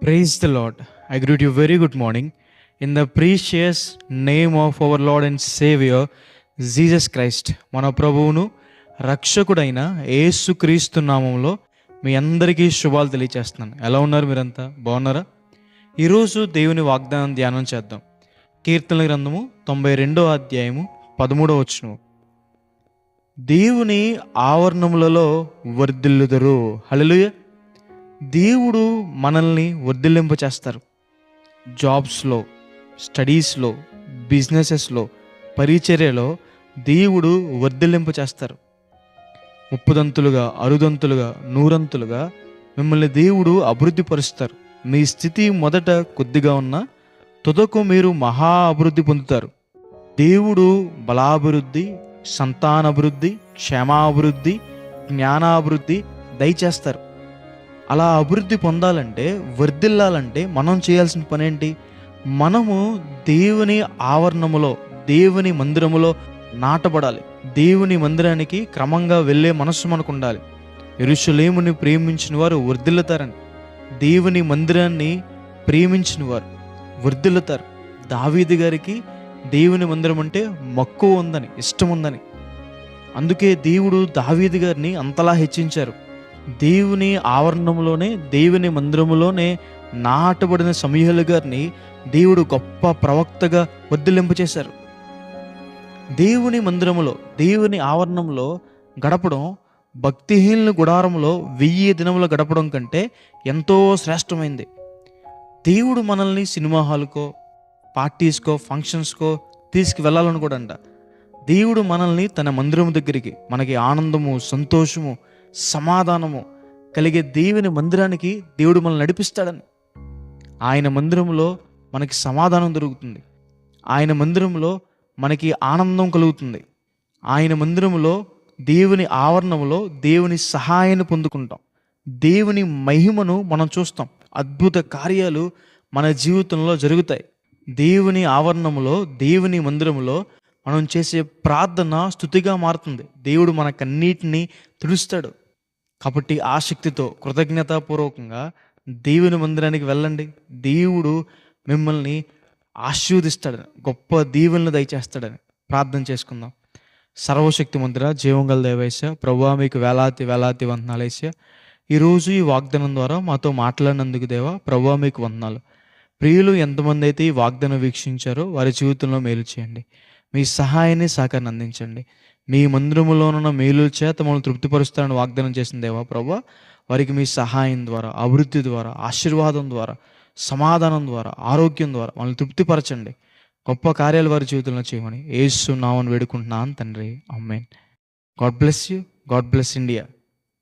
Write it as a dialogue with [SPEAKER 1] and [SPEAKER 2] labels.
[SPEAKER 1] Praise the Lord. I greet you very good morning in the precious name of our Lord and Savior Jesus Christ. మన ప్రభువును రక్షకుడైన యేసుక్రీస్తు నామంలో మీ అందరికీ శుభాలు తెలియచేస్తున్నాను. ఎలా ఉన్నారు మీరంతా? బాగున్నారా? ఈరోజు దేవుని వాగ్దానం ధ్యానం చేద్దాం. కీర్తనల గ్రంథము 92వ అధ్యాయము 13వ వచనం. దేవుని ఆవరణములలో వర్ధిల్లుదురు. హల్లెలూయా. దేవుడు మనల్ని వర్ధిల్లింప చేస్తారు. జాబ్స్లో, స్టడీస్లో, బిజినెసెస్లో, పరిచర్యలో దేవుడు వర్ధిల్లింప చేస్తారు. ముప్పుదంతులుగా, అరుదంతులుగా, నూరంతులుగా మిమ్మల్ని దేవుడు అభివృద్ధి పరుస్తారు. మీ స్థితి మొదట కొద్దిగా ఉన్నా తుదకు మీరు మహా అభివృద్ధి పొందుతారు. దేవుడు బలాభివృద్ధి, సంతానాభివృద్ధి, క్షేమాభివృద్ధి, జ్ఞానాభివృద్ధి దయచేస్తారు. అలా అభివృద్ధి పొందాలంటే, వర్ధిల్లాలంటే మనం చేయాల్సిన పని ఏంటి? మనము దేవుని ఆవరణములో, దేవుని మందిరములో నాటబడాలి. దేవుని మందిరానికి క్రమంగా వెళ్ళే మనస్సు మనకు ఉండాలి. యెరూషలేముని ప్రేమించిన వారు వర్ధిల్లుతారని, దేవుని మందిరాన్ని ప్రేమించిన వారు వర్ధిల్లుతారు. దావీదు గారికి దేవుని మందిరం అంటే మక్కువ ఉందని, ఇష్టం ఉందని, అందుకే దేవుడు దావీదు గారిని అంతలా హెచ్చించారు. దేవుని ఆవరణంలోనే, దేవుని మందిరములోనే నాటబడిన సమూయేలు గారిని దేవుడు గొప్ప ప్రవక్తగా వర్ధిల్లింపచేశారు. దేవుని మందిరములో, దేవుని ఆవరణంలో గడపడం భక్తిహీనుల గుడారంలో 1000 దినములు గడపడం కంటే ఎంతో శ్రేష్టమైంది. దేవుడు మనల్ని సినిమా హాల్కో, పార్టీస్కో, ఫంక్షన్స్కో తీసుకువెళ్ళాలని కూడా అంట. దేవుడు మనల్ని తన మందిరం దగ్గరికి, మనకి ఆనందము, సంతోషము, సమాధానము కలిగే దేవుని మందిరానికి దేవుడు మనల్ని నడిపిస్తాడని. ఆయన మందిరంలో మనకి సమాధానం దొరుకుతుంది. ఆయన మందిరంలో మనకి ఆనందం కలుగుతుంది. ఆయన మందిరంలో, దేవుని ఆవరణంలో దేవుని సహాయాన్ని పొందుకుంటాం. దేవుని మహిమను మనం చూస్తాం. అద్భుత కార్యాలు మన జీవితంలో జరుగుతాయి. దేవుని ఆవరణంలో, దేవుని మందిరంలో మనం చేసే ప్రార్థన స్తుతిగా మారుతుంది. దేవుడు మనకన్నిటినీ తుడుస్తాడు. కాబట్టి ఆసక్తితో, కృతజ్ఞతాపూర్వకంగా దేవుని మందిరానికి వెళ్ళండి. దేవుడు మిమ్మల్ని ఆశీర్వదిస్తాడని, గొప్ప దీవెనలు దయచేస్తాడని ప్రార్థన చేసుకుందాం. సర్వశక్తి మందిర, జీవంగల దేవేశ, ప్రభువా మీకు వేలాది వేలాది వందనాలేసా. ఈరోజు ఈ వాగ్దానం ద్వారా మాతో మాట్లాడినందుకు దేవా, ప్రభువా మీకు వందనాలు. ప్రియులు ఎంతమంది అయితే ఈ వాగ్దానం వీక్షించారో వారి జీవితంలో మేలు చేయండి. మీ సహాయాన్ని, సహకారాన్ని అందించండి. మీ మందిరములోనున్న మేలుల చేత మమ్మల్ని తృప్తిపరుస్తారని వాగ్దానం చేసిన దేవా ప్రభువా, వారికి మీ సహాయం ద్వారా, అభివృద్ధి ద్వారా, ఆశీర్వాదం ద్వారా, సమాధానం ద్వారా, ఆరోగ్యం ద్వారా వాళ్ళని తృప్తిపరచండి. గొప్ప కార్యాలు వారి జీవితంలో చేయమని యేసు నామమున వేడుకుంటున్నాను తండ్రి. Amen. God bless you. God bless India.